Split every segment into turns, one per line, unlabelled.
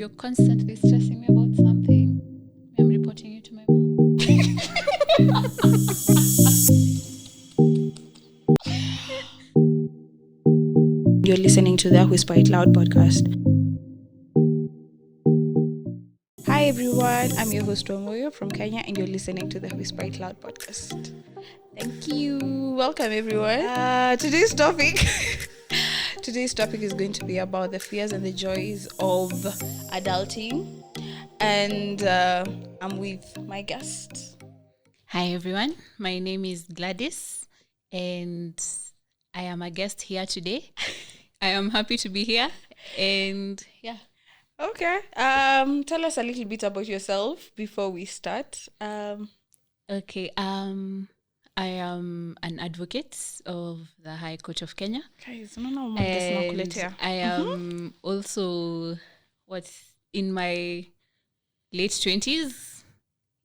you're constantly stressing me about something, I'm reporting you to my mom.
You're listening to the Whisper It Loud podcast. Hi everyone, I'm your host Wamuyu from Kenya and you're listening to the Whisper It Loud podcast.
Thank you. Welcome everyone.
Today's topic is going to be about the fears and the joys of adulting. And I'm with my guest.
Hi everyone. My name is Gladys and I am a guest here today. I am happy to be here and yeah.
Okay. Tell us a little bit about yourself before we start.
Okay. I am an advocate of the High Court of Kenya.
Guys,
And I am also in my late 20s.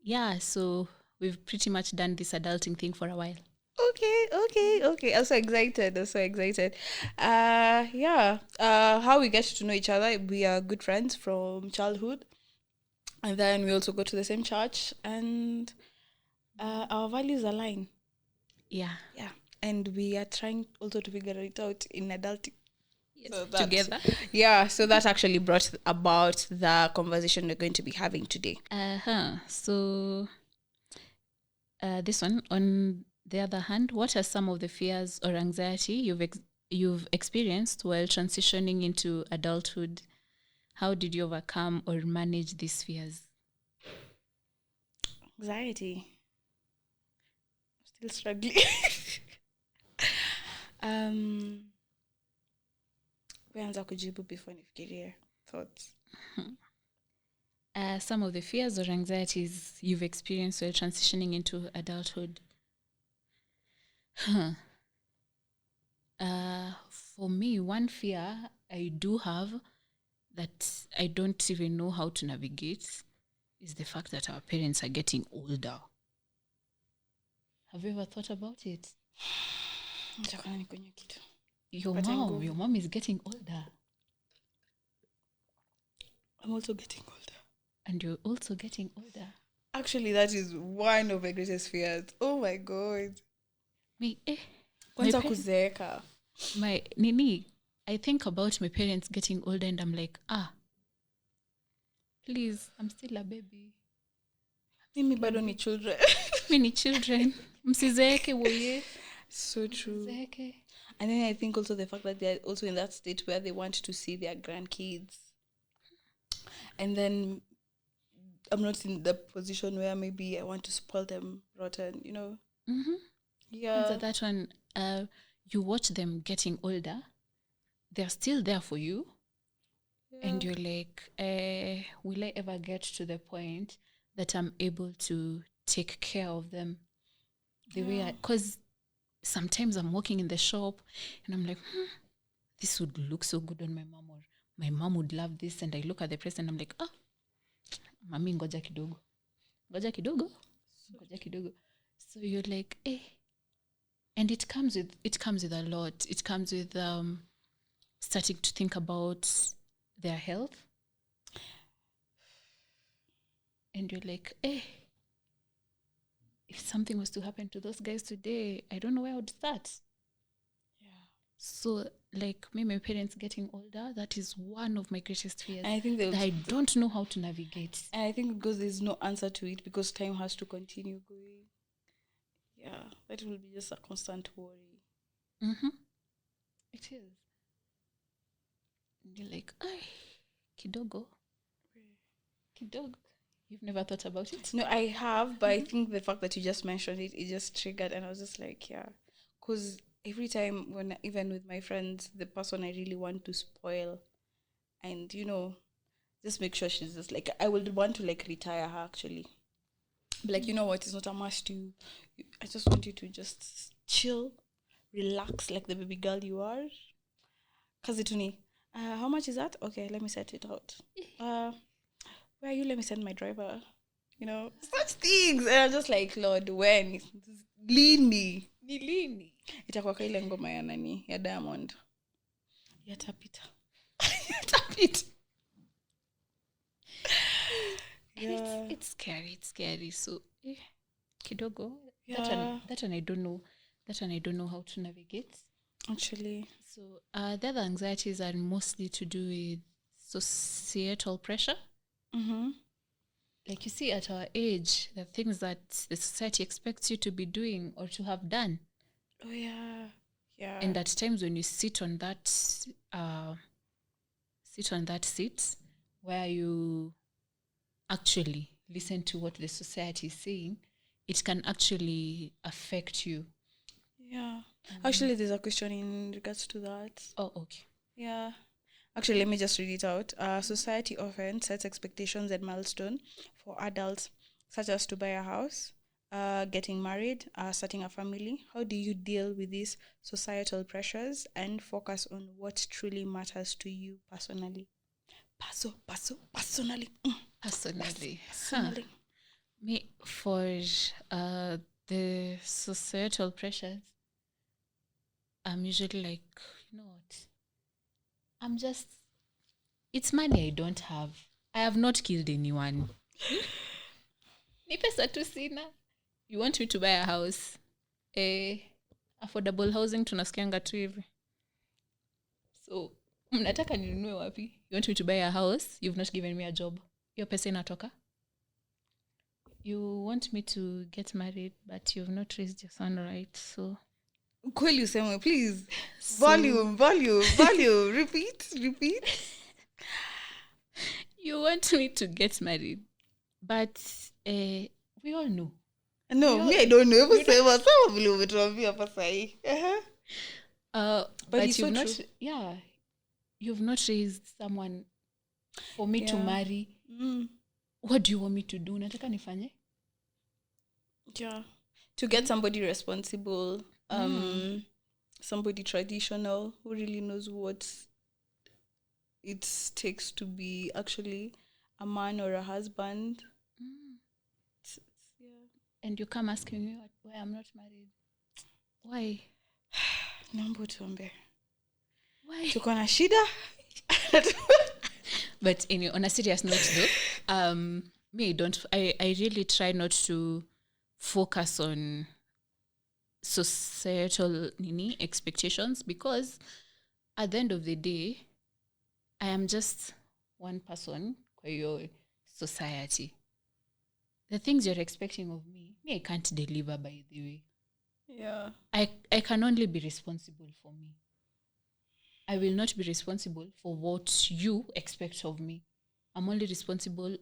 Yeah, so we've pretty much done this adulting thing for a while.
Okay. I'm so excited. How we get to know each other, we are good friends from childhood. And then we also go to the same church and our values align.
Yeah.
And we are trying also to figure it out in adulting.
Yes, so together.
Yeah, so that actually brought about the conversation we're going to be having today.
So this one, on the other hand, what are some of the fears or anxiety you've experienced while transitioning into adulthood? How did you overcome or manage these fears?
Anxiety. I'm still struggling. Weanza kujibu before nifikirie thoughts.
Some of the fears or anxieties you've experienced while transitioning into adulthood. For me, one fear I do have that I don't even know how to navigate is the fact that our parents are getting older. Have you ever thought about it? Your mom is getting older.
I'm also getting older.
And you're also getting older.
Actually, that is one of my greatest fears. Oh my God.
Kwanza kuzeeka. I think about my parents getting older and I'm like, please, I'm still a baby.
Mimi bado ni children.
Mini children. Msizeeke woye.
So true.
Msizeeke.
And then I think also the fact that they're also in that state where they want to see their grandkids. And then I'm not in the position where maybe I want to spoil them rotten, you know?
Mm-hmm.
Yeah.
So that one, you watch them getting older. They're still there for you. Yeah. And you're like, will I ever get to the point that I'm able to take care of them the way because sometimes I'm walking in the shop and I'm like, this would look so good on my mom, or my mom would love this. And I look at the price and I'm like, mami ngoja kidogo. So you're like, and it comes with a lot. It comes with starting to think about their health. And you're like, if something was to happen to those guys today, I don't know where I would start. Yeah. So, like, my parents getting older, that is one of my greatest fears.
And I think
I don't know how to navigate.
And I think because there's no answer to it, because time has to continue going. Yeah, that will be just a constant worry.
Mm-hmm. It is. And you're like, kidogo. You've never thought about it?
No, I have, but I think the fact that you just mentioned it, it just triggered, and I was just like, yeah. Because every time, even with my friends, the person I really want to spoil, and, you know, just make sure she's just like, I would want to, like, retire her, actually. But, like, you know what, it's not a must. I just want you to just chill, relax, like the baby girl you are. Kazituni, how much is that? Okay, let me set it out. Where are you? Let me send my driver. You know, such things. And I'm just like, Lord, when? Lini. Itakuwa kwa ile ngoma ya nani? Ya Diamond. Yatapita.
bit scary. So kidogo.
Yeah.
That one I don't know. That one I don't know how to navigate.
Actually.
So the other anxieties are mostly to do with societal pressure.
Mm-hmm.
Like you see, at our age, the things that the society expects you to be doing or to have done.
Oh yeah. Yeah.
And at times when you sit on that seat where you actually listen to what the society is saying, it can actually affect you.
Yeah. Actually, there's a question in regards to that.
Oh, okay.
Yeah. Actually, let me just read it out. Society often sets expectations and milestones for adults, such as to buy a house, getting married, starting a family. How do you deal with these societal pressures and focus on what truly matters to you personally? Personally.
Personally.
Personally.
Me, for the societal pressures, I'm usually like, you know what? It's money I don't have. I have not killed anyone. Ni pesa tu sina. You want me to buy a house? Affordable housing tunasikianga tu hivi. So, mnataka ninunue wapi? You want me to buy a house? You've not given me a job. Hiyo pesa inatoka? You want me to get married, but you've not raised your son right, so...
Kweli useme, please.
So-
Volume. Repeat.
You want me to get married, but we all know.
No, me, I don't know. Hebu sema, sawa vile umetuambia hapa sahi.
But
it's
you've
so
not,
true.
you've not raised someone for me to marry.
Mm.
What do you want me to do? Nataka nifanye?
Yeah. To get somebody responsible, somebody traditional who really knows what it takes to be actually a man or a husband. Yeah.
And you come asking me why I'm not married. Why?
Naomba tuombe.
Why?
Tuko na shida.
But anyway, on a serious note though, I really try not to focus on societal expectations, because at the end of the day, I am just one person for your society. The things you're expecting of me, I can't deliver, by the way.
Yeah.
I can only be responsible for me. I will not be responsible for what you expect of me. I'm only responsible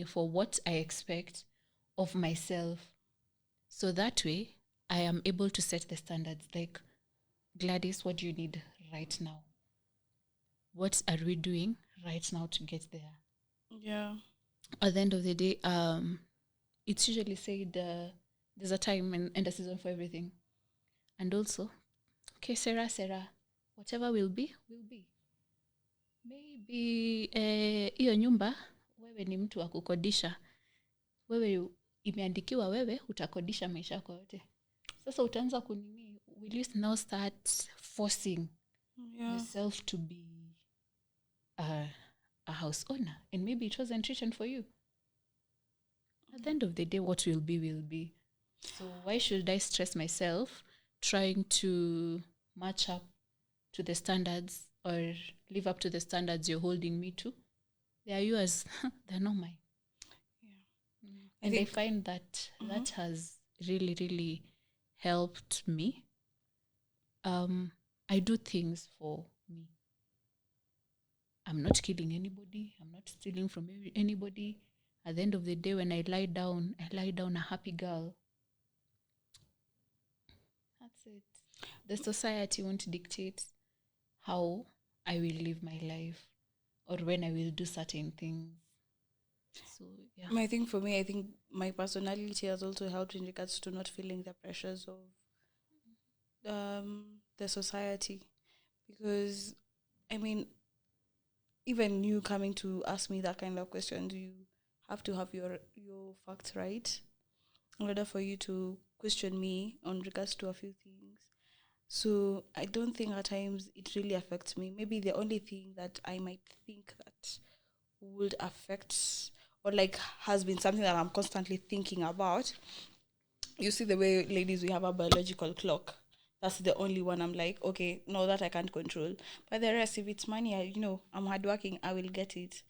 for what I expect of myself. So that way, I am able to set the standards. Like, Gladys, what do you need right now? What are we doing right now to get there?
Yeah.
At the end of the day, it's usually said there's a time and a season for everything. And also, okay, Sarah, whatever will be, will be. Maybe hiyo nyumba wewe ni mtu wa kukodisha. Wewe imeandikiwa wewe utakodisha maisha yako yote. Sasa utaanza kunini, will you now start forcing yourself to be a house owner, and maybe it wasn't written for you. At the end of the day, what will be will be. So why should I stress myself trying to match up to the standards or live up to the standards you're holding me to? They are yours. They're not mine. Yeah. And I find that that has really, really helped me. I do things for me. I'm not killing anybody. I'm not stealing from anybody. At the end of the day, when I lie down a happy girl. That's it. The society won't dictate how I will live my life or when I will do certain things. So, yeah.
I think for me, I think my personality has also helped in regards to not feeling the pressures of the society. Because, I mean, even you coming to ask me that kind of questions, you have to have your facts right in order for you to question me on regards to a few things. So I don't think at times it really affects me. Maybe the only thing that I might think that would affect or like has been something that I'm constantly thinking about. You see the way ladies, we have a biological clock. That's the only one I'm like, okay, no, that I can't control. But the rest, if it's money, I'm hardworking, I will get it.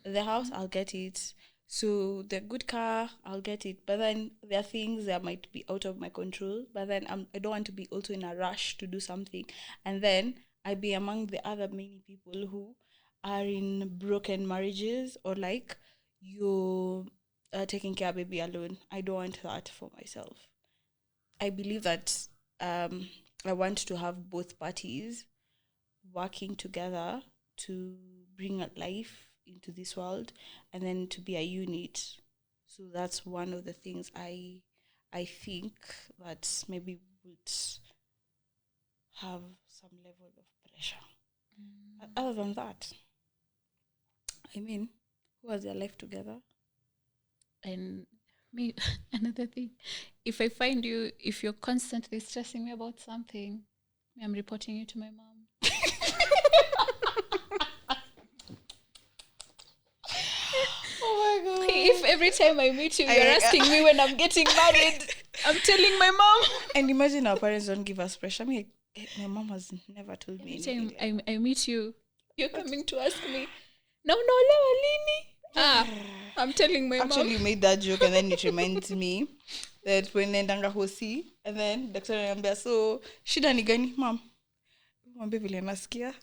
The house, I'll get it. So the good car, I'll get it. But then there are things that might be out of my control. But then I don't want to be also in a rush to do something. And then I be among the other many people who are in broken marriages, or like you taking care of baby alone. I don't want that for myself. I believe that I want to have both parties working together to bring a life into this world, and then to be a unit. So that's one of the things I think that maybe would have some level of pressure. Other than that, I mean, who has their life together?
And me, another thing, if I find you, if you're constantly stressing me about something, I'm reporting you to my mom.
Oh my God.
If every time I meet you, you're asking me when I'm getting married, I'm telling my mom.
And imagine our parents don't give us pressure. I mean, my mom has never told me
Every
anything.
time I meet you, you're coming to ask me, no, lewa lini? I'm telling my
Actually,
mom.
you made that joke, and then it reminds me that when nendanga hosi, and then daktari anambia, so shida ni gani, mom? Mwambie vile nasikia.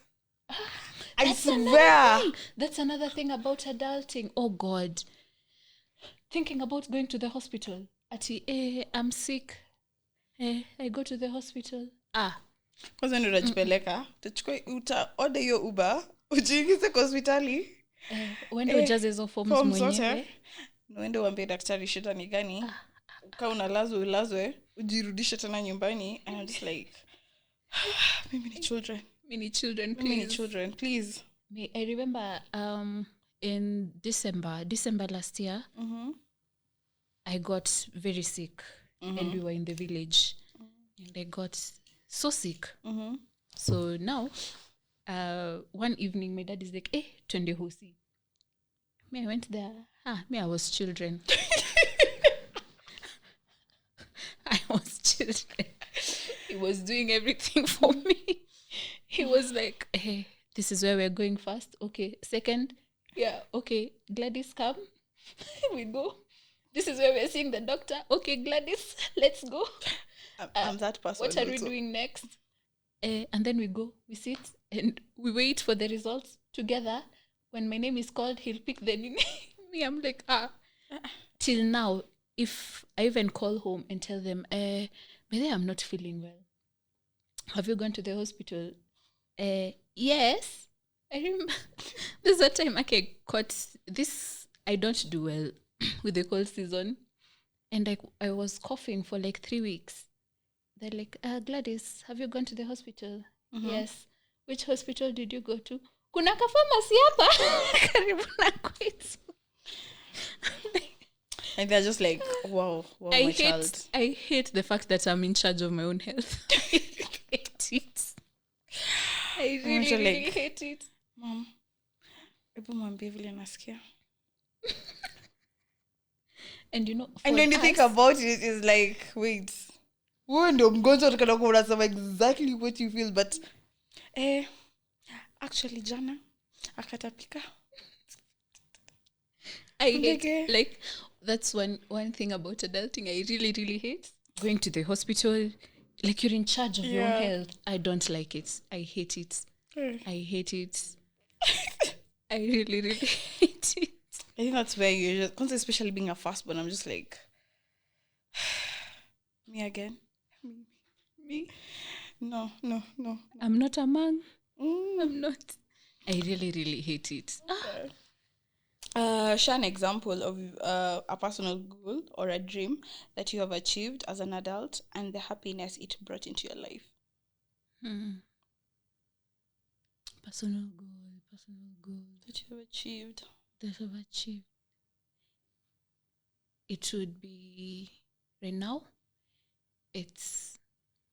I swear.
That's another thing about adulting. Oh God. Thinking about going to the hospital. Ati, I'm sick. I go to the hospital.
Kwanza ndio unajipeleka. Tuchukue order hiyo Uber, ujiingize kwa hospitali.
Uende ujaze hizo forms mwenyewe.
Uende uambie daktari shida ni gani. Kama unalazwe, ujirudishe tena nyumbani. And I'm just like, many children, please.
I remember in December last year, I got very sick, and we were in the village, and I got so sick. So now, one evening, my dad is like, twende hosi. Me, I went there. I was children. I was children. He was doing everything for me. He was like, hey, this is where we're going first. Okay. Second, yeah, okay. Gladys, come. We go. This is where we're seeing the doctor. Okay, Gladys, let's go.
I'm that person.
What are we doing next? And then we go. We sit and we wait for the results together. When my name is called, he'll pick the name. Me, I'm like, Till now, if I even call home and tell them, but I'm not feeling well. Have you gone to the hospital? Yes. I remember there's a time I caught this. I don't do well with the cold season. And I was coughing for like 3 weeks. They're like, Gladys, have you gone to the hospital? Yes. Which hospital did you go to? Kuna ka pharmacy hapa karibu na kwetu.
And they're just like, wow, my child.
I hate the fact that I'm in charge of my own health. I hate it. I really hate it.
Mom, ebu mwambie vile nasikia.
And
when you think about it, it's like, wait, wewe ndio mgonjwa tukana unasema exactly what you feel, but actually jana akatapika.
I hate, like, that's one thing about adulting I really, really hate. Going to the hospital, like you're in charge of your own health. I don't like it. I hate it. I hate it. I really, really hate it.
I think that's where you're just, especially being a firstborn, I'm just like, me again? Me? No.
I'm not a man. I'm not. I really, really hate it.
Share an example of a personal goal or a dream that you have achieved as an adult and the happiness it brought into your life.
Personal goal.
That you have achieved.
It would be, right now, it's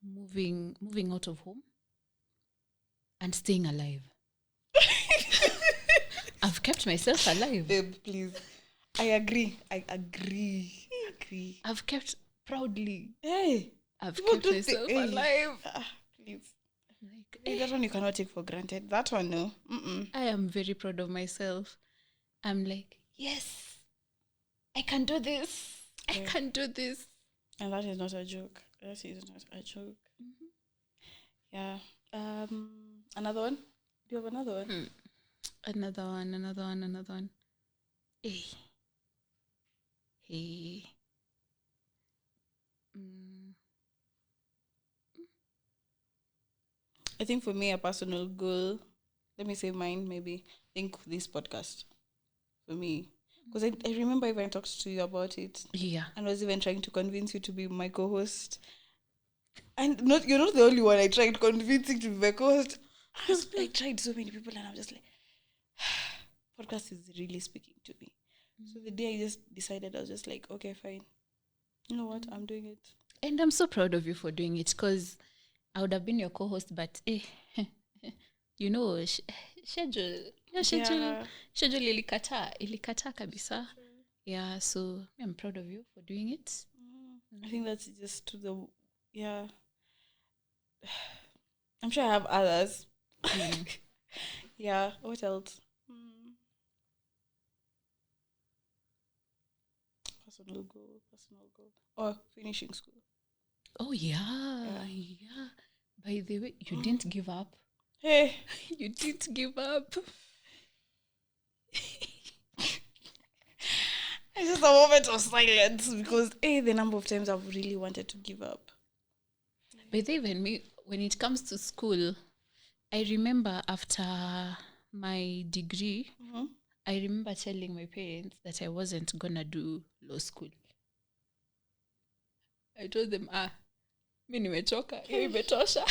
moving out of home and staying alive. I've kept myself alive.
Babe, please. I agree.
I've kept proudly.
Hey,
I've
people
kept
do
myself
hey.
alive.
Please.
Like,
Hey, that one you cannot take for granted. That one, no.
I am very proud of myself. I'm like, yes, I can do this. I can do this.
And that is not a joke. That is not a joke. Yeah. Another one? Do you have another one?
Another one. Hey.
I think for me, a personal goal, let me say mine, maybe. I think this podcast for me. Because I remember even talked to you about it.
Yeah.
And was even trying to convince you to be my co-host. And you're not the only one I tried convincing to be my co-host. I tried so many people and I'm just like, podcast is really speaking to me. So the day I just decided, I was just like, okay, fine. You know what? I'm doing it.
And I'm so proud of you for doing it because I would have been your co-host, but you know, schedule ilikata kabisa. Yeah, so I'm proud of you for doing it.
I think that's just I'm sure I have others. Yeah, what else? Personal goal. Or finishing school.
Oh, yeah. By the way, you didn't give up.
Hey.
You didn't give up.
It's just a moment of silence because the number of times I've really wanted to give up.
By the way, when it comes to school, I remember after my degree, I remember telling my parents that I wasn't gonna do law school. I told them, mi nimechoka, hiyo imetosha.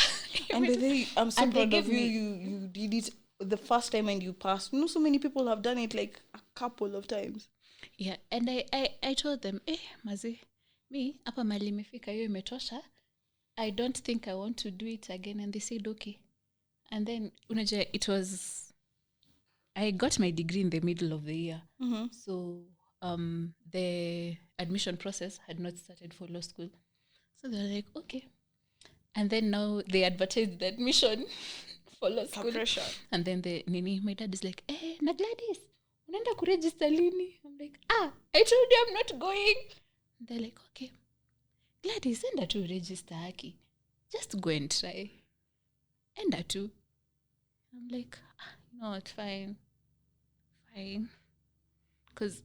And I'm so proud of you. You did it the first time and you passed. You know, so many people have done it like a couple of times.
Yeah, and I told them, mazi, mi hapa mali imefika, hiyo imetosha. I don't think I want to do it again. And they said, okay. And then, I got my degree in the middle of the year. So the admission process had not started for law school. So they were like, okay. And then now they advertised the admission for law school.
Pressure.
And then my dad is like, na Gladys, unaenda kuregister lini? I'm like, I told you I'm not going. And they're like, okay. Gladys, enda to register haki. Just go and try. Enda to. I'm like, no, it's fine. Because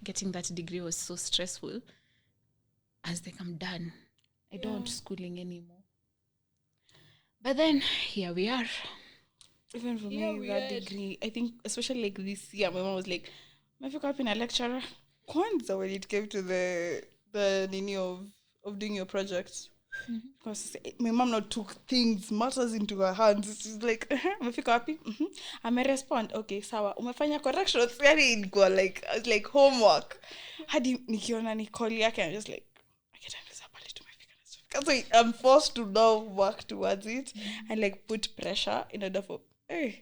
getting that degree was so stressful. I was like, I'm done. I don't want schooling anymore. But then, here we are.
Even for me, that degree, I think, especially like this year, my mom was like, Mafika up in a lecturer. Kwanza when it came to the nini of doing your project. Because my mom now took matters into her hands. She's like, umefika wapi? I'm a respond. Okay, sawa. Umefanya corrections. Yani ilikuwa like, I was like homework. Hadi nikiona Nicole yake, I'm just like, I can't understand pale tumefika na stuff. Because I'm forced to now work towards it and like put pressure in order for, but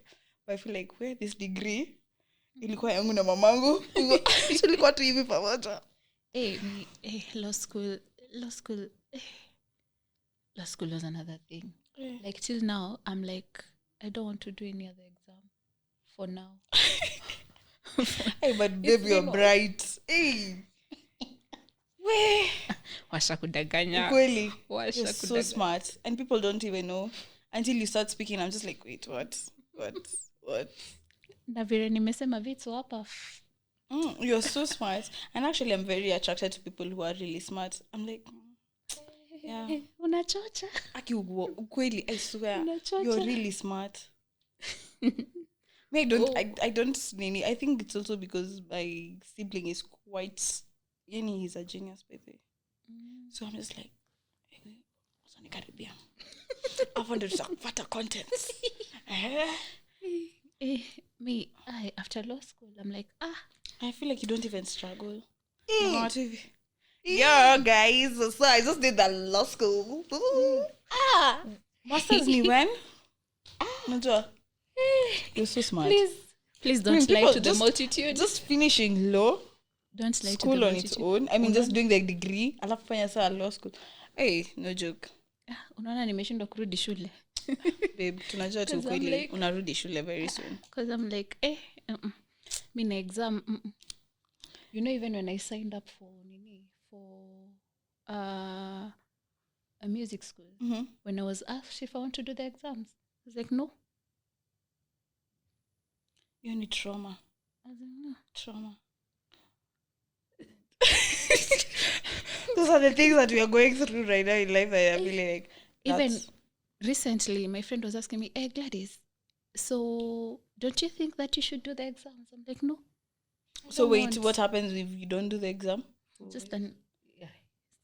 I feel like where this degree ilikuwa yangu na mamangu. Tulikuwa tu hivi pamoja.
Law school. Law school was another thing. Like till now, I'm like, I don't want to do any other exam for now.
Hey, but babe, you're bright. Hey.
Washa kudanganya.
Kweli. You're so smart. And people don't even know. Until you start speaking, I'm just like, wait, what?
Na vile nimesema vitu hapa.
You're so smart. And actually, I'm very attracted to people who are really smart. I'm like, yeah.
Unachocha.
Ukweli, I swear.
Unachocha.
You're really smart. I don't nini. I think it's also because my sibling is quite, he's a genius, baby. So I'm just like, I wanted to talk contents.
Me, after law school, I'm like,
I feel like you don't even struggle. Yeah, guys. So I just did that law school. Masters ni when? You're so smart.
Please Please
I mean,
don't lie
people
to the
just-
multitude.
Just finishing law
Don't lie to
school
the
on its
multitude.
own. I mean, just doing the degree. Alafu fanya saa law school. Hey, no joke.
Unaona nimeshindwa kurudi shule.
Babe, tunajua tu
'Cause I'm
kweli
like-
unarudi shule very soon.
Because I'm like, me na exam. You know, even when I signed up for a music school, when I was asked if I want to do the exams, I was like, no.
You need trauma.
I was like, no.
Trauma. Those are the things that we are going through right now in life that I feel like.
Even recently, my friend was asking me, hey, Gladys, so don't you think that you should do the exams? I'm like, no.
So wait, what happens if you don't do the exam?
Just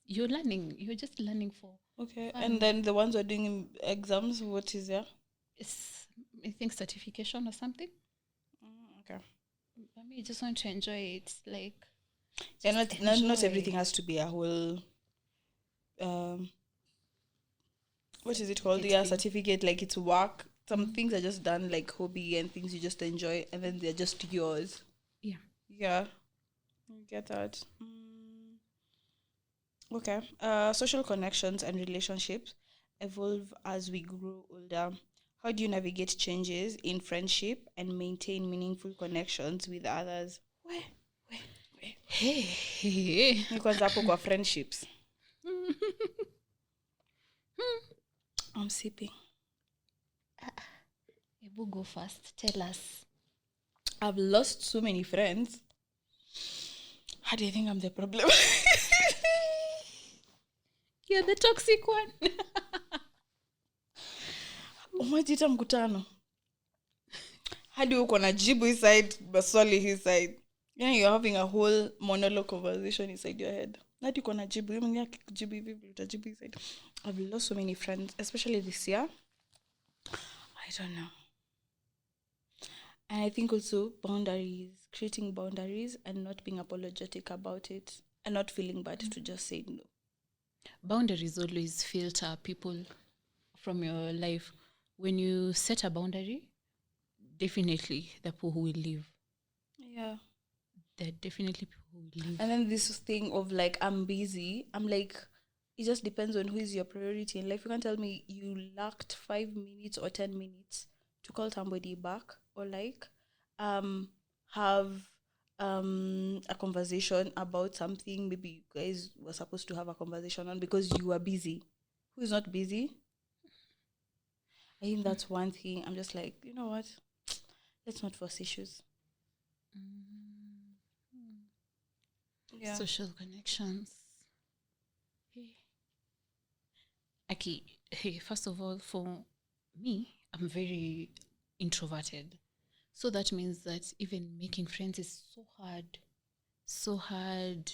you're learning. You're just learning for.
Okay, and then the ones who are doing exams, what is there?
It's, I think, certification or something.
Okay.
I mean, I just want to enjoy it. Like,
yeah, not everything has to be a whole. What is it called? Yeah, certificate. Like it's work. Some things are just done like hobby and things you just enjoy, and then they're just yours.
Yeah.
Yeah. I get that. Okay. Social connections and relationships evolve as we grow older. How do you navigate changes in friendship and maintain meaningful connections with others? Where?
Hey.
Kwanza hapo kwa friendships. I'm sipping.
Ebu go first. Tell us.
I've lost so many friends. How do you think I'm the problem?
You're the toxic one.
Umejita mkutano. Hadi uko na jibu his side, baswali his side. You're having a whole monologue conversation inside your head. Hadi uko na jibu. Jibu hivi, utajibu his side. I've lost so many friends, especially this year. I don't know. And I think also creating boundaries and not being apologetic about it and not feeling bad to just say no.
Boundaries always filter people from your life. When you set a boundary, definitely the people who will leave.
Yeah.
There are definitely people who will leave.
And then this thing of like, I'm busy. I'm like, it just depends on who is your priority in life. You can't tell me you lacked 5 minutes or 10 minutes to call somebody back or like have a conversation about something maybe you guys were supposed to have a conversation on because you were busy. Who is not busy? I think that's one thing. I'm just like, you know what? Let's not force issues. Yeah.
Social connections. Hey, first of all, for me, I'm very introverted. So that means that even making friends is so hard.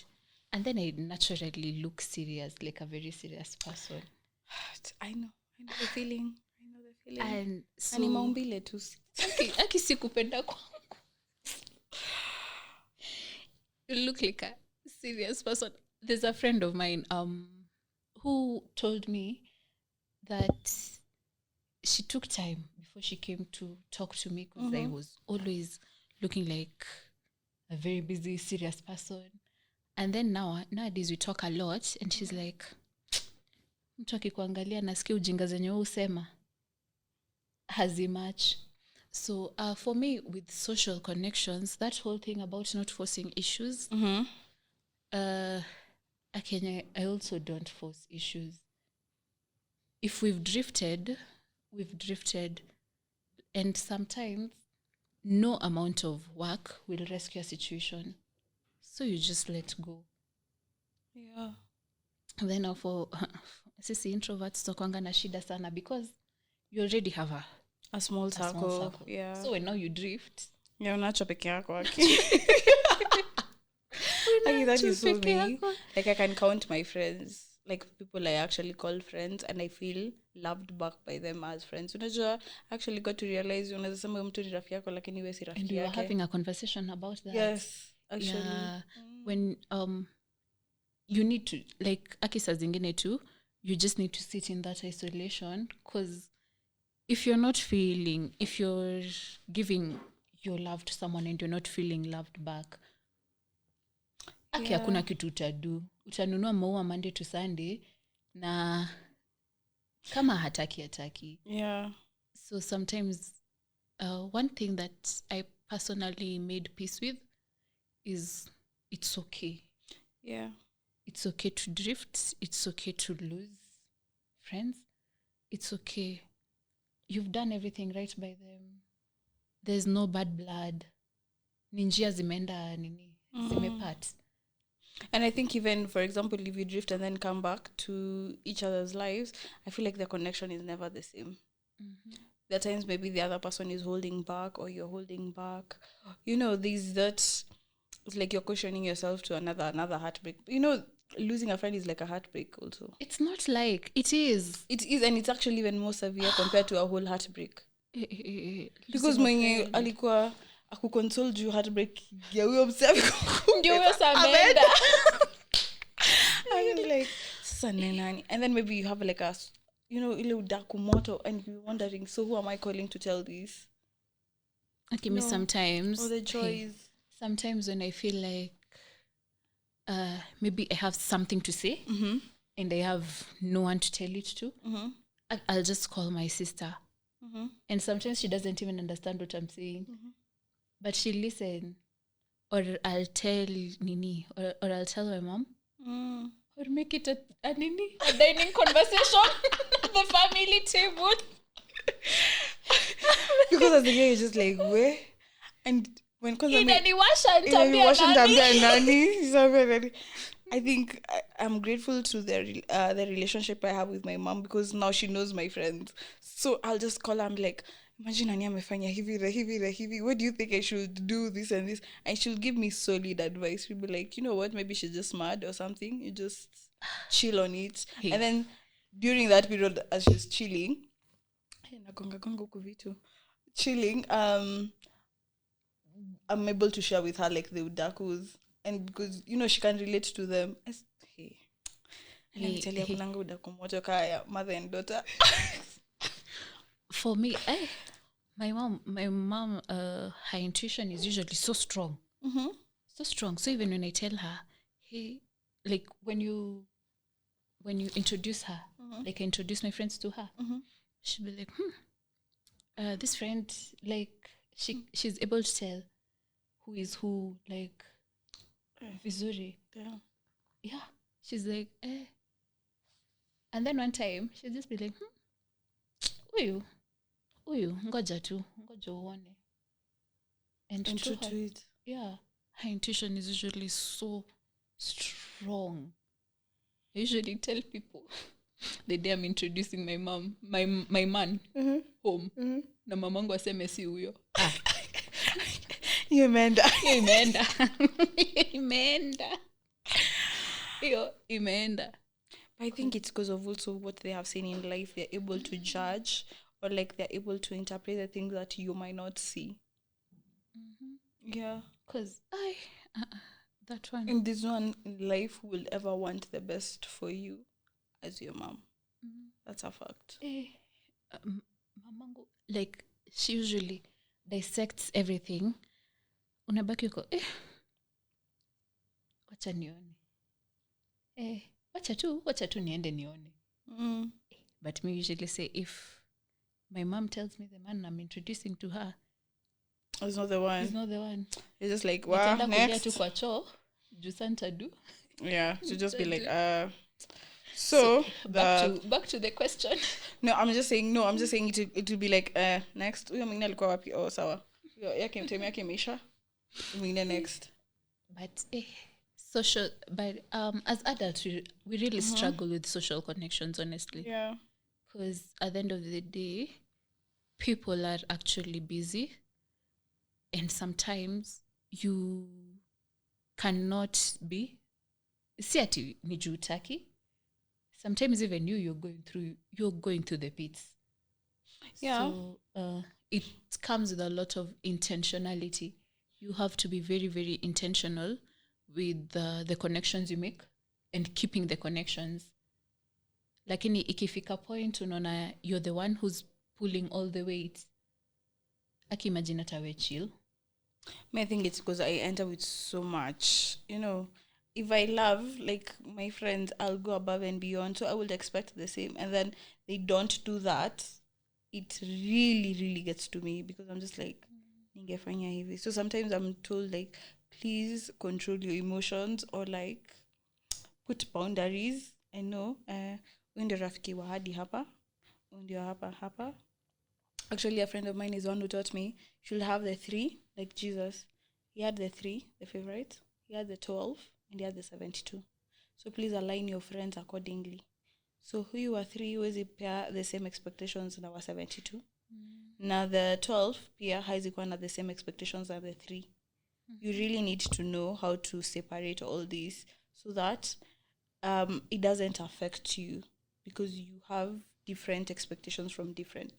And then I naturally look serious, like a very serious person.
I know the feeling.
And so
Ani maumbile tu.
Aki sikupenda kwangu. You look like a serious person. There's a friend of mine who told me that she took time before she came to talk to me because I was always looking like a very busy, serious person. And then nowadays we talk a lot and she's like, mtu akikuangalia nasikia ujinga zenye wewe usema hazimatch. So for me with social connections, that whole thing about not forcing issues, I also don't force issues. If we've drifted, and sometimes no amount of work will rescue a situation. So you just let go.
Yeah.
And then for sisi introverts tunakuanga na shida sana because you already have
a small circle. Yeah.
So when now you drift.
Yeah, unacho peke yako. That is so me. Like I can count my friends, like people I actually call friends, and I feel loved back by them as friends. Unajua, I actually got to realize unaweza sema mtu ni rafiki yako lakini wewe si rafiki yake.
And we were having a conversation about that.
Yes, actually.
Yeah. When you need to, like akisa zingine too, you just need to sit in that isolation because if you're not feeling, if you're giving you loved someone and you're not feeling loved back, aki
Yeah.
hakuna kitu utadu. Utanunua maua Monday to Sunday na kama hataki.
Yeah.
So sometimes one thing that I personally made peace with is it's okay.
Yeah.
It's okay to drift. It's okay to lose friends. It's okay. You've done everything right by them. There's no bad blood. Ninjia zimeenda nini? Zimepat.
And I think even, for example, if you drift and then come back to each other's lives, I feel like the connection is never the same. There are times maybe the other person is holding back or you're holding back. You know, it's like you're cushioning yourself to another heartbreak. You know, losing a friend is like a heartbreak also.
It's not like, it is.
It is, and it's actually even more severe compared to a whole heartbreak. Because mwenye alikuwa akukonsole juu heartbreak ya huyo msemi
ndio huyo Samenda.
I was like, sasa nani? And then maybe you have like a, you know, ile udaku moto, and you're wondering, so who am I calling to tell this?
Okay, me sometimes.
Or the joys.
Sometimes when I feel like maybe I have something to say and I have no one to tell it to, I'll just call my sister. And sometimes she doesn't even understand what I'm saying. But she'll listen. Or I'll tell Nini. Or I'll tell my mom. Or make it a dining conversation at the family table.
Because as a girl, you're just like, where? And when I think I'm grateful to the relationship I have with my mom, because now she knows my friends. So I'll just call her, I'm like, imagine Ania amefanya hivi. What do you think I should do, this and this? And she'll give me solid advice. She'll be like, you know what, maybe she's just mad or something. You just chill on it. And then during that period, as she's chilling, I'm able to share with her like the udakus, and because you know she can relate to them. Mother and daughter.
For me, my mom, her intuition is usually so strong. So strong. So even when I tell her, hey, like when you introduce her, like I introduce my friends to her, she'll be like, this friend, like she's able to tell who is who, like vizuri. Yeah. She's like, and then one time she'll just be like, Uyu, ngoja uone. And true to it. Yeah. Her intuition is usually so strong. I usually tell people the day I'm introducing my mom, my man home. Na mamangu aseme si huyo.
Imeenda. I think it's because of also what they have seen in life. They're able to judge, or like they're able to interpret the things that you might not see. Yeah.
Because that one.
And this one in life will ever want the best for you as your mom. That's a fact.
Mamangu, like, she usually dissects everything. Unabaki uko, wacha nione. Wacha tu niende nione. But me usually say, if my mom tells me the man I'm introducing to her,
it's not the one. It's just like, wow, next.
Tu kwa choo, juu Santa do.
Yeah, to just be like, So
back to the question.
I'm just saying it will be like, next. Huyo mwingine alikuwa wapi? Oh, sawa. Yake imeisha. Mwingine next.
But as adults, we really struggle with social connections, honestly.
Yeah.
Because at the end of the day, people are actually busy, and sometimes you cannot be. Si ati ni juu hutaki. Sometimes even you're going through the pits.
Yeah.
So it comes with a lot of intentionality. You have to be very, very intentional with the connections you make and keeping the connections. Lakini ikifika point unaona you're the one who's pulling all the weight. Aki imagine hata we chill.
I think it's because I enter with so much, if I love like my friends, I'll go above and beyond. So I would expect the same. And then they don't do that. It really, really gets to me because I'm just like, ningefanya hivi. So sometimes I'm told like, please control your emotions or like put boundaries. I know. Huyu ndio rafiki wa hadi hapa. Huyu ndio hapa hapa. Actually, a friend of mine is one who taught me she'll have the three, like Jesus. He had the three, the favorite. He had the 12, and he had the 72. So please align your friends accordingly. So who you are three, huwezi pair the same expectations na wa 72. Now the 12 pia haizikuwa na the same expectations as the three. You really need to know how to separate all these so that it doesn't affect you because you have different expectations from different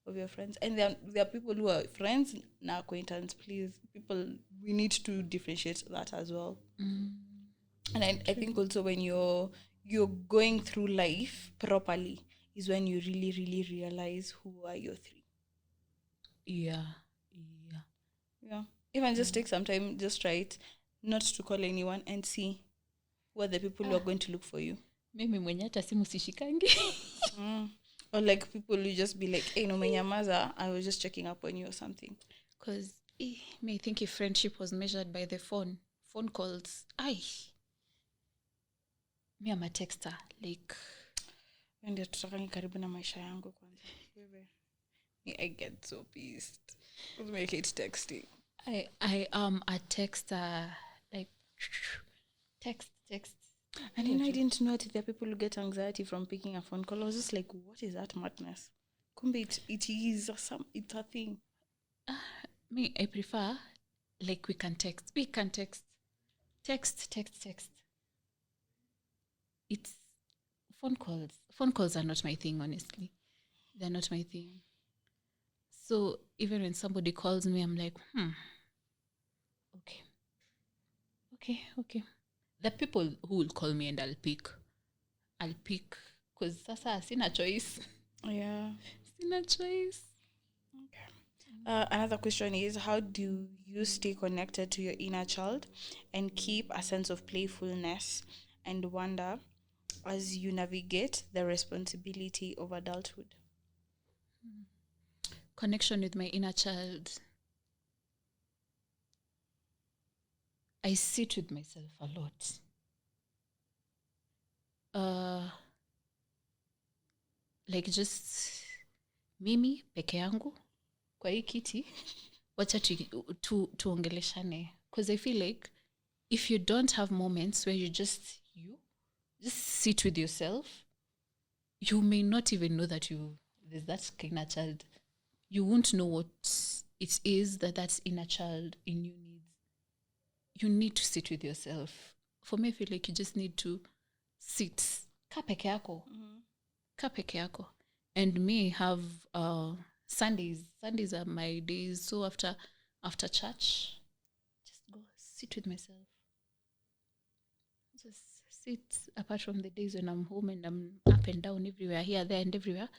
of your friends. And there are people who are friends na acquaintance. Please, people, we need to differentiate that as well. And I think also when you're going through life properly is when you really, really realize who are your three.
Yeah.
Even just take some time, just try it, not to call anyone and see who are the people who are going to look for you.
Mimi mwenye hata simu sishikangi.
Or like people who just be like, hey, no, menyamaza, I was just checking up on you or something.
Because may think if friendship was measured by the phone calls, me am a texter, like
Ndio tutakangi karibu na maisha yangu kwanza. I get so pissed. Because I hate texting.
I am a texter, like text.
And I didn't know that there are people who get anxiety from picking a phone call. I was just like, what is that madness? Kumbe it is it's a thing.
Me, I prefer like we can text. Text. It's phone calls. Phone calls are not my thing, honestly. They're not my thing. So even when somebody calls me, I'm like, okay. The people who will call me and I'll pick because sasa sina choice.
Yeah.
Sina choice.
Okay. Another question is, how do you stay connected to your inner child and keep a sense of playfulness and wonder as you navigate the responsibility of adulthood?
Connection with my inner child. I sit with myself a lot. Like just mimi peke yangu kwa hii kiti, wacha tuongeleshane. Because I feel like if you don't have moments where you just sit with yourself, you may not even know that there's that inner child. You won't know what it is that inner child in you needs. You need to sit with yourself. For me, I feel like you just need to sit. Ka peke yako. And me have Sundays. Sundays are my days. So after church, just go sit with myself. Just sit. Apart from the days when I'm home and I'm up and down everywhere, here, there, and everywhere,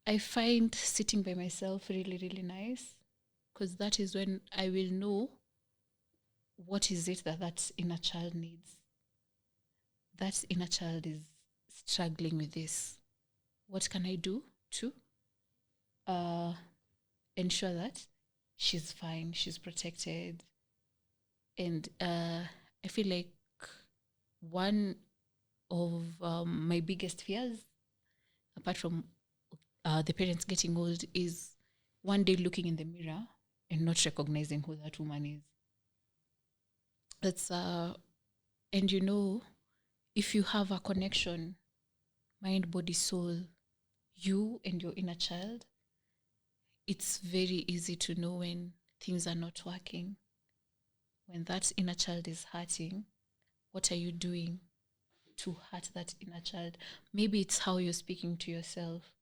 I find sitting by myself really, really nice, because that is when I will know what is it that inner child needs. That inner child is struggling with this. What can I do to ensure that she's fine, she's protected? And I feel like one of my biggest fears, apart from the parents getting old, is one day looking in the mirror and not recognizing who that woman is. That's and if you have a connection, mind, body, soul, you and your inner child, it's very easy to know when things are not working. When that inner child is hurting, what are you doing to hurt that inner child? Maybe it's how you're speaking to yourself.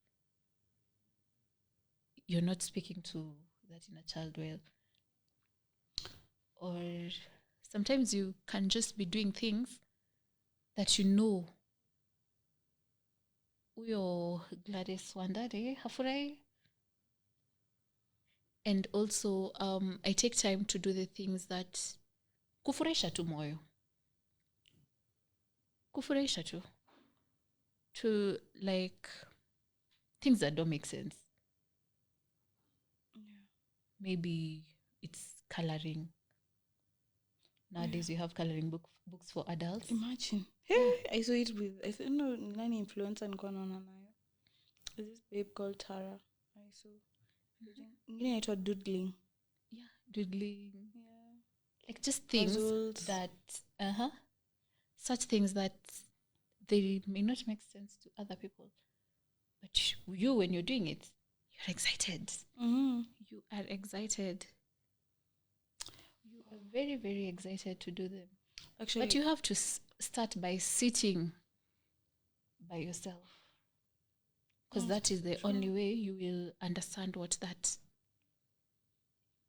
You're not speaking to that inner child well. Or sometimes you can just be doing things that huyo Gladys Wandare hafurai, And also, I take time to do the things that kufurahisha tu moyo. Kufurahisha tu. To like things that don't make sense. Maybe it's coloring. Nowadays, you have coloring books for adults.
Imagine. I saw it with, I don't know, nani influencer and nayo. There's this babe called Tara. I saw. Ingine inaitwa doodling.
Yeah, doodling.
Yeah.
Like just things
Puzzles.
that, such things that they may not make sense to other people. But you, when you're doing it, you're excited.
Mm-hmm.
You are excited. You are very, very excited to do them.
Actually,
but you have to start by sitting by yourself. Because that is the only way you will understand what that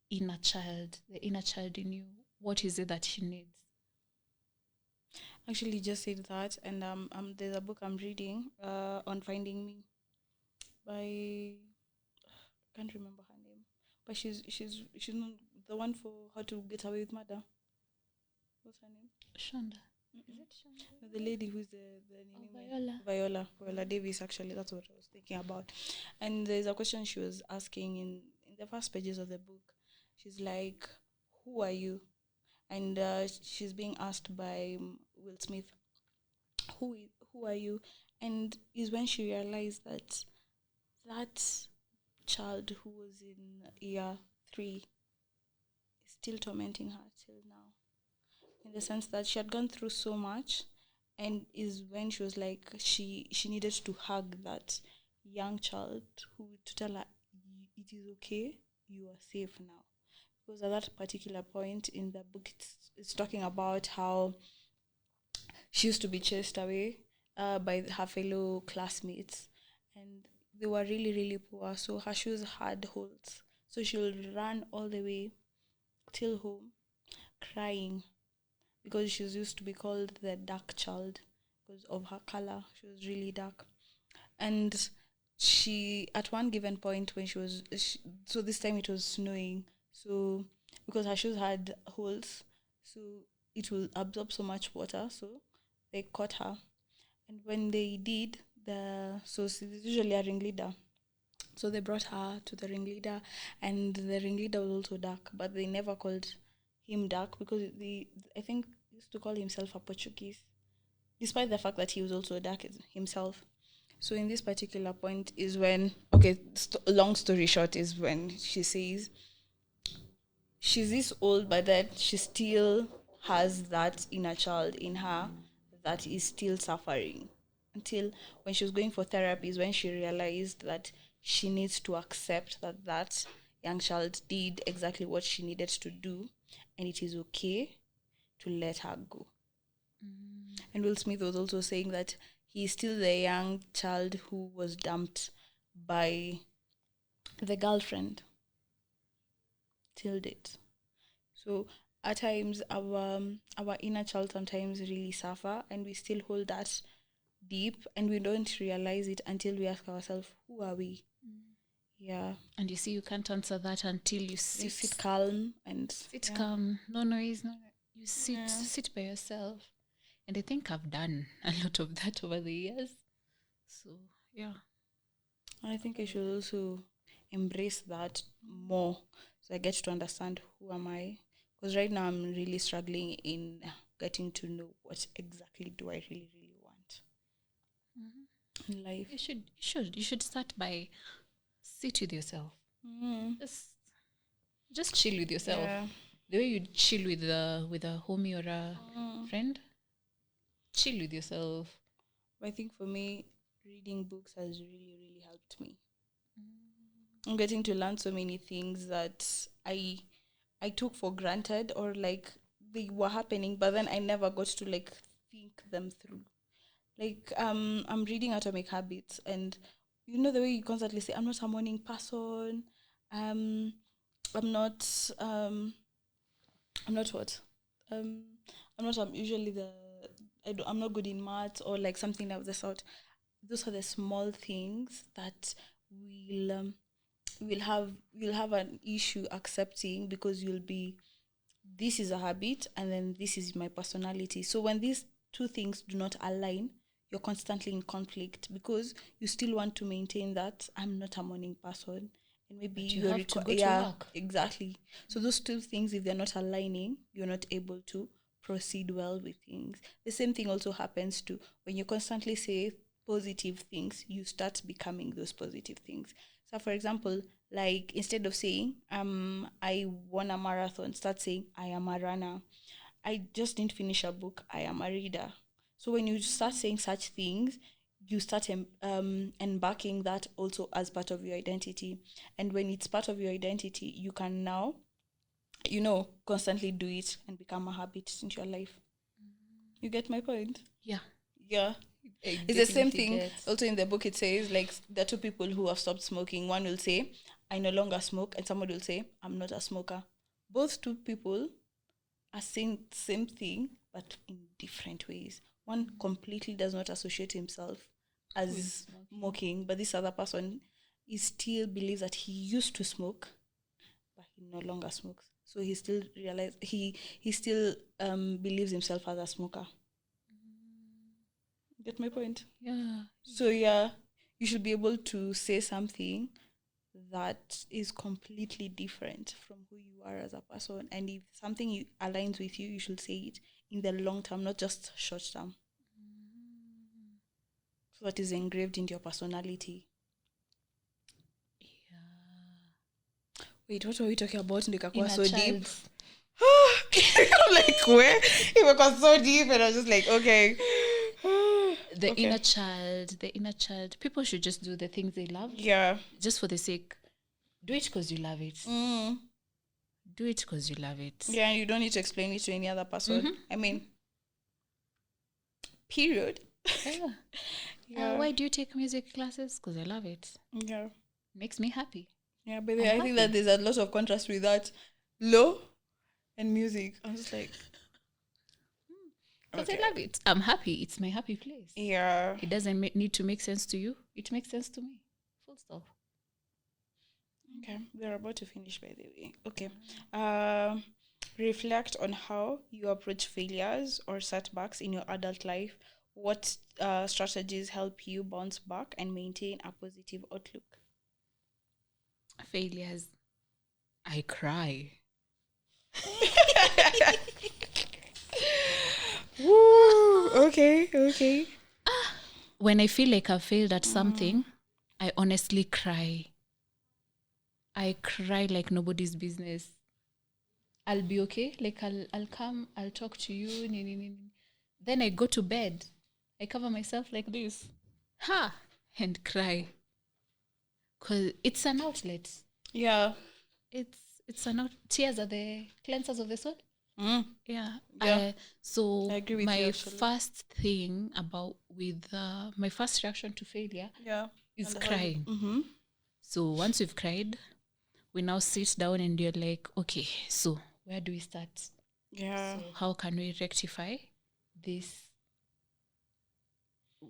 the inner child in you, what is it that she needs.
Actually, just said that, and there's a book I'm reading on Finding Me by, I can't remember her name, but she's not the one for How to Get Away with Murder. What's her name?
Shonda. Is it Shonda?
The lady who's Viola Davis. Actually, that's what I was thinking about. And there's a question she was asking in the first pages of the book. She's like, "Who are you?" And she's being asked by Will Smith, who are you? And is when she realized that child who was in year 3 is still tormenting her till now, in the sense that she had gone through so much, and is when she was like, she needed to hug that young child to tell her, it is okay, you are safe now. Because at that particular point in the book, it's talking about how she used to be chased away by her fellow classmates, and they were really, really poor. So her shoes had holes. So she would run all the way till home, crying, because she was used to be called the dark child because of her color. She was really dark. And she, at one given point when so this time it was snowing, so because her shoes had holes, so it will absorb so much water, so they caught her. And when they did, so there's usually a ringleader, so they brought her to the ringleader, and the ringleader was also dark, but they never called him dark because I think he used to call himself a Portuguese, despite the fact that he was also dark himself. So in this particular point is when, long story short, is when she says she's this old, but that she still has that inner child in her that is still suffering. Until when she was going for therapy is when she realized that she needs to accept that young child did exactly what she needed to do, and it is okay to let her go. And Will Smith was also saying that he's still the young child who was dumped by the girlfriend till date. So at times our inner child sometimes really suffer, and we still hold that deep, and we don't realize it until we ask ourselves, who are we? Yeah.
And you see, you can't answer that until you sit
calm and
calm. No noise. You sit by yourself. And I think I've done a lot of that over the years. So, yeah.
I think I should also embrace that more, so I get to understand who am I. Because right now I'm really struggling in getting to know what exactly do I really, really want in life.
You should start by sit with yourself. Just chill with yourself.
Yeah.
The way you chill with a homie or a friend. Chill with yourself.
I think for me, reading books has really, really helped me. I'm getting to learn so many things that I took for granted, or like they were happening, but then I never got to like think them through. Like I'm reading Atomic Habits, and you know the way you constantly say, I'm not a morning person. I'm not what? I'm not usually I'm not good in maths or like something of the sort. Those are the small things that will you'll have an issue accepting, because you'll be, this is a habit and then this is my personality. So when these two things do not align, you're constantly in conflict, because you still want to maintain that I'm not a morning person, and maybe
But you
you're
have to go to work.
exactly. So those two things, if they're not aligning, you're not able to proceed well with things. The same thing also happens to when you constantly say positive things, you start becoming those positive things. So for example, like instead of saying I won a marathon, start saying I am a runner. I just didn't finish a book, I am a reader. So when you start saying such things, you start embarking that also as part of your identity. And when it's part of your identity, you can now, constantly do it and become a habit into your life. You get my point?
Yeah.
Yeah.
I
It's the same
definitely
thing.
get.
Also in the book, it says, like, there are two people who have stopped smoking. One will say, I no longer smoke. And somebody will say, I'm not a smoker. Both two people are saying the same thing, but in different ways. One completely does not associate himself as smoking, but this other person, he still believes that he used to smoke, but he no longer smokes. So he still he still believes himself as a smoker. Get my point?
Yeah.
So yeah, you should be able to say something that is completely different from who you are as a person. And if something aligns with you, you should say it in the long term, not just short term. So that is engraved into your personality.
Yeah.
Wait, what were we talking about? Ndikakuwa
Inner
so deep.
child.
I'm like, where? It was so deep, and I was just like, okay.
The
Okay.
inner child. People should just do the things they love.
Yeah.
Just for the sake. Do it because you love it. Do it because you love it.
Yeah, and you don't need to explain it to any other person. I mean, period.
Yeah.
Yeah.
Why do you take music classes? Because I love it.
Yeah.
Makes me happy.
Yeah, but
I'm
I think that there's a lot of contrast with that law and music. I'm just like,
because I love it. I'm happy. It's my happy place.
Yeah.
It doesn't need to make sense to you. It makes sense to me. Full stop.
Okay, we're about to finish, by the way. Okay. Reflect on how you approach failures or setbacks in your adult life. What strategies help you bounce back and maintain a positive outlook?
Failures. I cry.
Woo! Okay.
When I feel like I've failed at something, I honestly cry. I cry like nobody's business. I'll be okay. Like I'll come, I'll talk to you. Then I go to bed. I cover myself like this. And cry. Because it's an outlet.
Yeah.
It's an out. Tears are the cleansers of the soul. Yeah. So
I agree with
my
you, actually.
first thing my first reaction to failure is crying. So once we've cried, we now sit down and you're like, okay, so where do we start?
Yeah.
So how can we rectify this?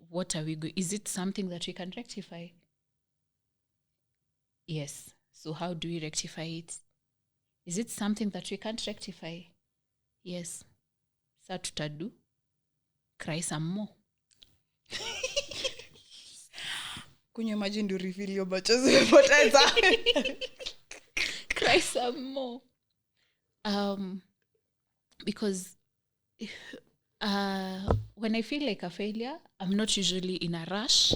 What are we going? Is it something that we can rectify? Yes. So how do we rectify it? Is it something that we can't rectify? Yes. Sa tutadu. Cry some more.
Can you imagine to refill your batches with
Cry some more. Because when I feel like a failure, I'm not usually in a rush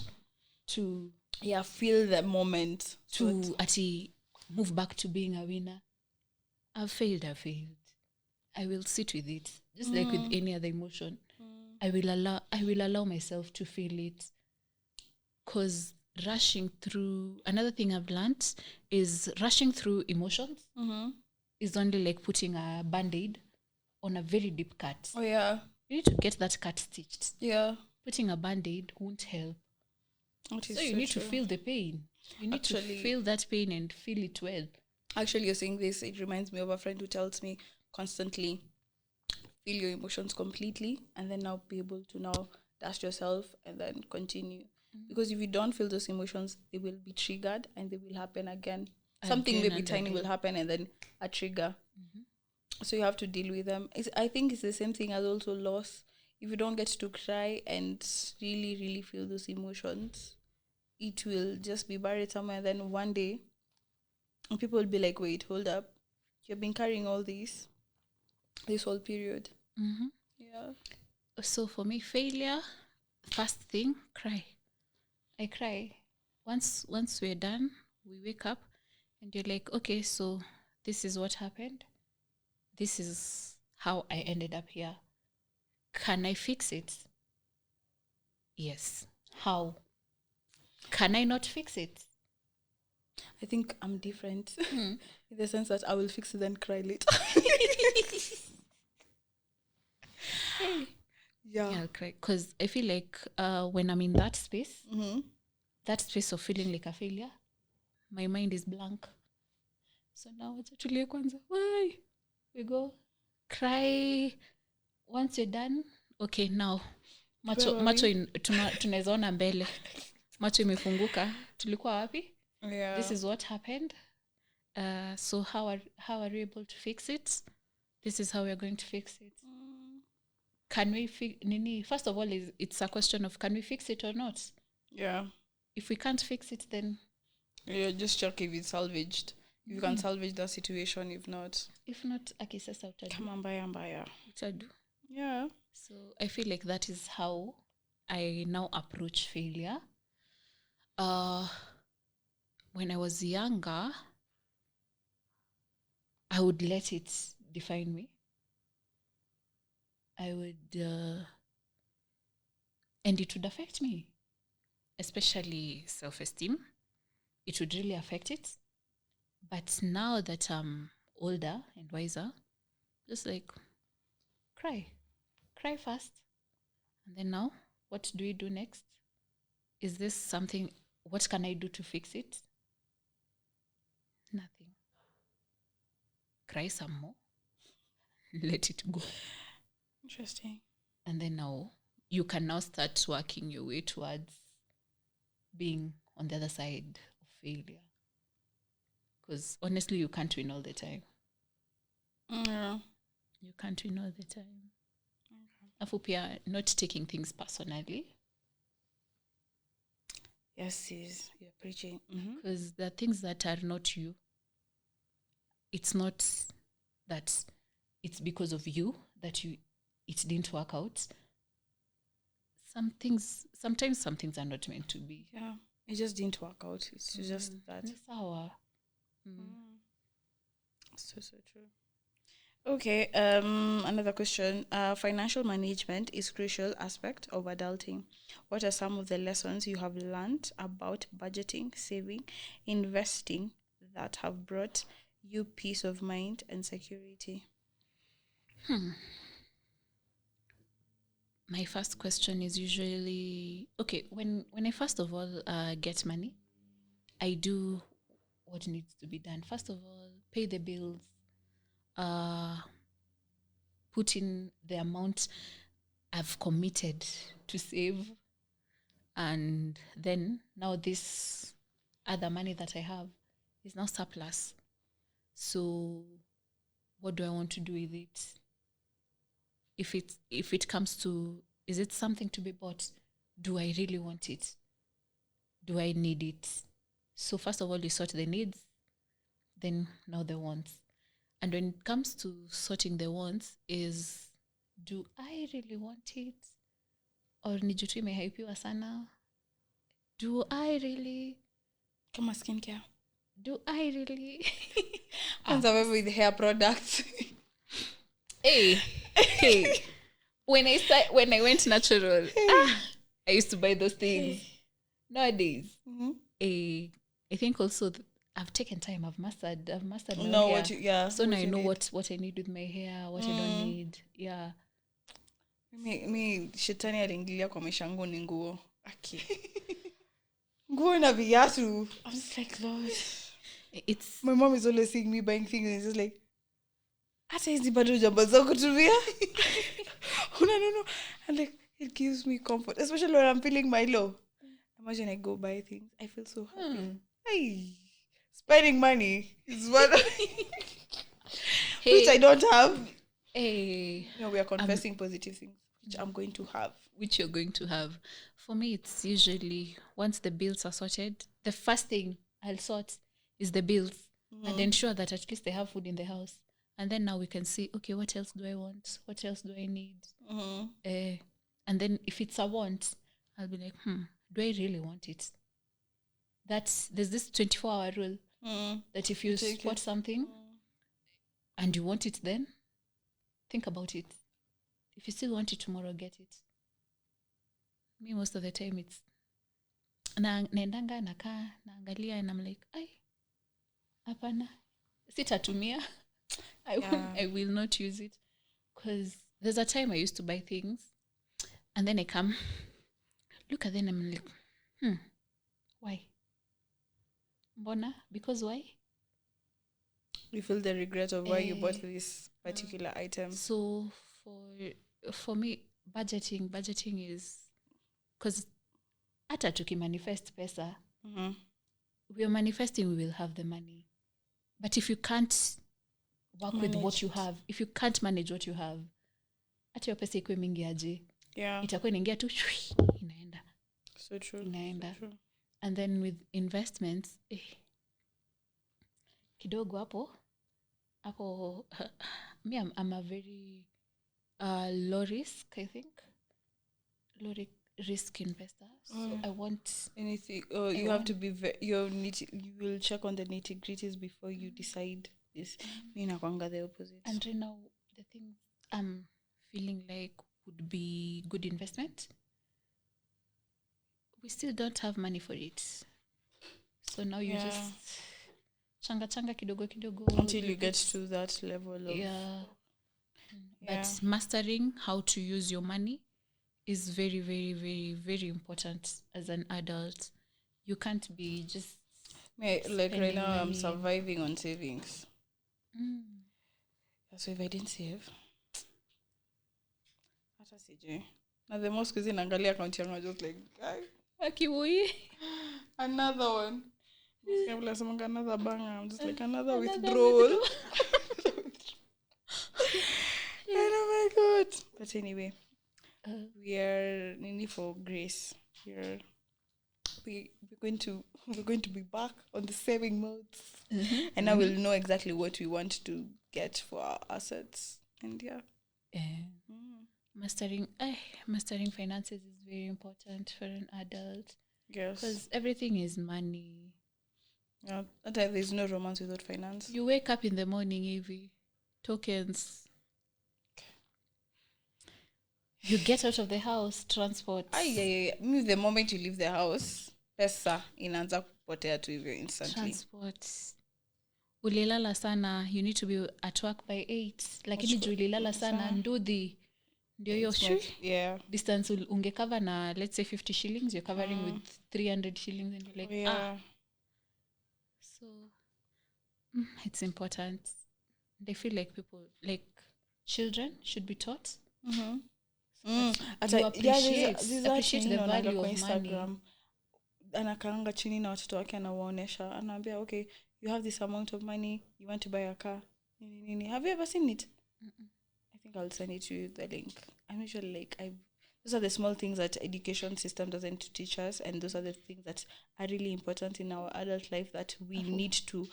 to
feel the moment
to move back to being a winner. I've failed. I will sit with it, just like with any other emotion. I will allow myself to feel it. Because another thing I've learned is rushing through emotions is only like putting a band-aid on a very deep cut.
Oh yeah.
You need to get that cut stitched.
Yeah.
Putting a band-aid won't help. So you need to feel the pain. You need to feel that pain and feel it well.
Actually, you're saying this, it reminds me of a friend who tells me constantly, feel your emotions completely and then now be able to now dust yourself and then continue. Because if you don't feel those emotions, they will be triggered and they will happen again. Something
Again
maybe
and
tiny will
again.
happen and then a trigger. So you have to deal with them. I think it's the same thing as also loss. If you don't get to cry and really, really feel those emotions, it will just be buried somewhere. Then one day, and people will be like, wait, hold up. You've been carrying all this whole period.
Mm-hmm.
Yeah.
So for me, failure, first thing, cry. I cry. Once we're done, we wake up and you're like, okay, so this is what happened. This is how I ended up here. Can I fix it? Yes. How? Can I not fix it?
I think I'm different in the sense that I will fix it and cry later.
Yeah, I'll cry. Because I feel like when I'm in that space of feeling like a failure, my mind is blank. So now it's actually kwanza. Why? We go cry. Once you're done, okay, now macho tunaweza ona mbele. Macho imefunguka. Tulikuwa wapi?
Yeah.
This is what happened. So how are we able to fix it? This is how we're going to fix it. Can we fix? First of all, it's a question of can we fix it or not?
Yeah.
If we can't fix it, then
you're just check if it's salvaged. If you can salvage that situation, if not,
akisasa utadu.
Kama mbaya.
Utadu.
Yeah.
So I feel like that is how I now approach failure. When I was younger, I would let it define me. I would, and it would affect me, especially self-esteem. It would really affect it. But now that I'm older and wiser, just like cry first. And then now, what do we do next? Is this something, what can I do to fix it? Nothing. Cry some more. Let it go.
Interesting.
And then now, you can now start working your way towards being on the other side of failure. Because honestly, you can't win all the time.
Yeah.
You can't win all the time. Afu pia not taking things personally.
Yes, you're preaching.
Because the things that are not you, it's not that it's because of you that it didn't work out. Sometimes some things are not meant to be.
Yeah, it just didn't work out. It's just that.
It's our.
So true. Okay, another question. Financial management is crucial aspect of adulting. What are some of the lessons you have learned about budgeting, saving, investing that have brought you peace of mind and security?
My first question is usually, okay, when I first of all get money, I do what needs to be done. First of all, pay the bills, put in the amount I've committed to save, and then now this other money that I have is now surplus. So what do I want to do with it? If it comes to, is it something to be bought? Do I really want it? Do I need it? So first of all, you sort the needs, then now the wants. And when it comes to sorting the wants, is do I really want it? Or ni juu tu imehypiwa sana? Do I really?
Kama skincare.
Do I really?
Kwanza with hair products.
Hey. When I went natural, I used to buy those things. Nowadays, I think also I've taken time. I've mastered my hair. So now I know what I need with my hair, what I don't need. Yeah.
Me shetani aliingilia kwa maisha yangu ni nguo. Nguo na viatu. I'm just like, Lord. My mom is always seeing me buying things and it's just like, hata hizi bado jambo za kutumia. No. And like, it gives me comfort, especially when I'm feeling my low. Imagine I go buy things. I feel so happy. Hey, Spending money is what
Hey,
which I don't have.
hey,
No, we are confessing positive things, which I'm going to have.
which you're going to have. For me, it's usually once the bills are sorted, the first thing I'll sort is the bills and ensure that at least they have food in the house. And then now we can see, okay, what else do I want? What else do I need? And then if it's a want, I'll be like, do I really want it? There's this 24-hour rule that if you spot something and you want it then, think about it. If you still want it tomorrow, get it. Me, most of the time, it's naendanga nakaa naangalia and I'm like, ai, hapana, sitatumia. I will not use it. Because there's a time I used to buy things and then I come, look at them and I'm like, why? Mbona? Because why?
You feel the regret of why you bought this particular item.
So for me, budgeting is because hata tukimanifest pesa, we are manifesting, we will have the money. But if you can't work with what you have, if you can't manage what you have, hata hiyo pesa ikuwe mingi aje, itakuwa inaingia tu inaenda.
So true.
Inaenda.
So true.
And then with investments, kidogo hapo me I'm a very low risk, I think. Low risk investor. So I want
anything. You have to be you will check on the nitty-gritties before you decide this. Me nakwanga the opposite.
And right now the things I'm feeling like would be good investment, we still don't have money for it. So now you just changa kidogo
until you get to that level of
But mastering how to use your money is very, very, very, very important as an adult. You can't be just
like right now money. I'm surviving on savings. So if I didn't save, hata sijui. Now the most cuisine angalia account yangu just like
akiwoi
another one. Another banger. I'm just like another withdrawal. Oh my god. But anyway, we are needing for grace. We're going to be back on the saving modes, and now we'll know exactly what we want to get for our assets. And
mastering finances is very important for an adult.
Yes,
because everything is money.
Yeah, there's no romance without finance.
You wake up in the morning, Evie, tokens. You get out of the house, transport.
Yeah. The moment you leave the house, pesa inaanza kupotea tu hivyo instantly.
Transport. Ulilala sana, you need to be at work by 8. Lakini juu ulilala sana, ndudhi. Ndio hiyo distance ungecover na, let's say 50 shillings, you're covering with 300 shillings and you're like, So, it's important. They feel like people, like children should be taught. Appreciate the value of Instagram.
Money. Anakaanga chini na watoto wake anawaonesha. Anaambia, okay, you have this amount of money, you want to buy a car. Have you ever seen it? I think I'll send it to you, the link. I'm usually like, those are the small things that education system doesn't teach us, and those are the things that are really important in our adult life that we need to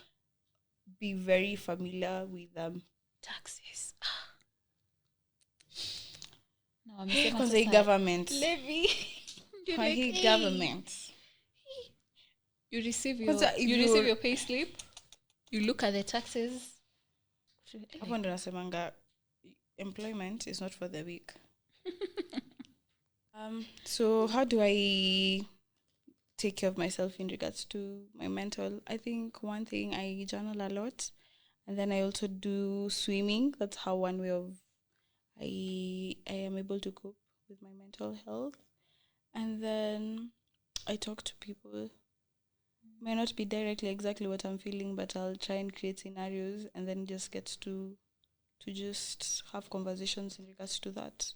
be very familiar with them.
Taxes.
No, because the government.
Levy.
I hate government.
You receive your pay slip. You look at the taxes.
Hapo ndo nasemanga employment is not for the weak. So how do I take care of myself in regards to my mental? I think one thing, I journal a lot, and then I also do swimming. That's how one way of I am able to cope with my mental health. And then I talk to people. May not be directly exactly what I'm feeling, but I'll try and create scenarios and then just get to just have conversations in regards to that.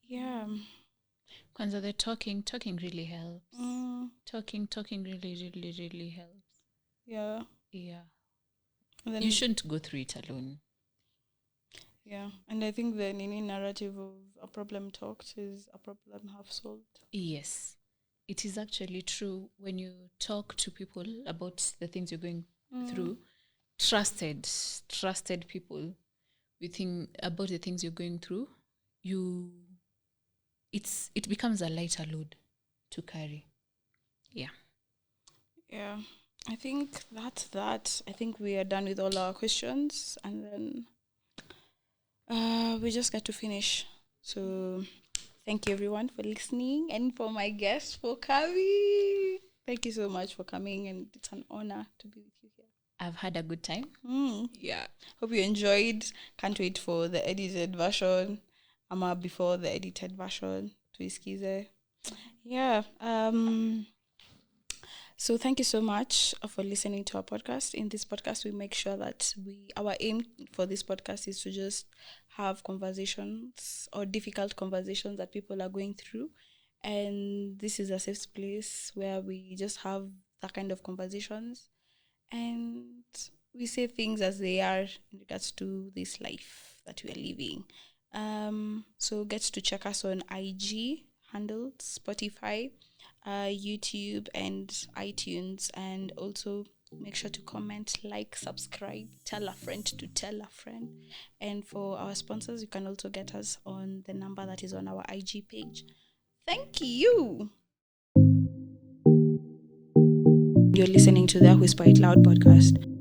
Yeah.
Kwanza, the talking really helps. Talking really, really, really helps.
Yeah.
Yeah.
And then,
You shouldn't go through it alone.
yeah. And I think the Nini narrative of a problem talked is a problem half solved.
Yes. It is actually true when you talk to people about the things you're going through, trusted people about the things you're going through, it becomes a lighter load to carry. Yeah.
Yeah. I think that's that. I think we are done with all our questions, and then we just got to finish. So thank you everyone for listening, and for my guests for coming. Thank you so much for coming, and it's an honor to be with you here.
I've had a good time.
Yeah. Hope you enjoyed. Can't wait for the edited version. Before the edited version to Iskize. Yeah. So thank you so much for listening to our podcast. In this podcast, we make sure that our aim for this podcast is to just have conversations or difficult conversations that people are going through. And this is a safe place where we just have that kind of conversations. And we say things as they are in regards to this life that we are living. So get to check us on IG handle, Spotify, YouTube, and iTunes, and also make sure to comment, like, subscribe, tell a friend to tell a friend. And for our sponsors, you can also get us on the number that is on our IG page. Thank you. You're listening to the Whisper It Loud podcast.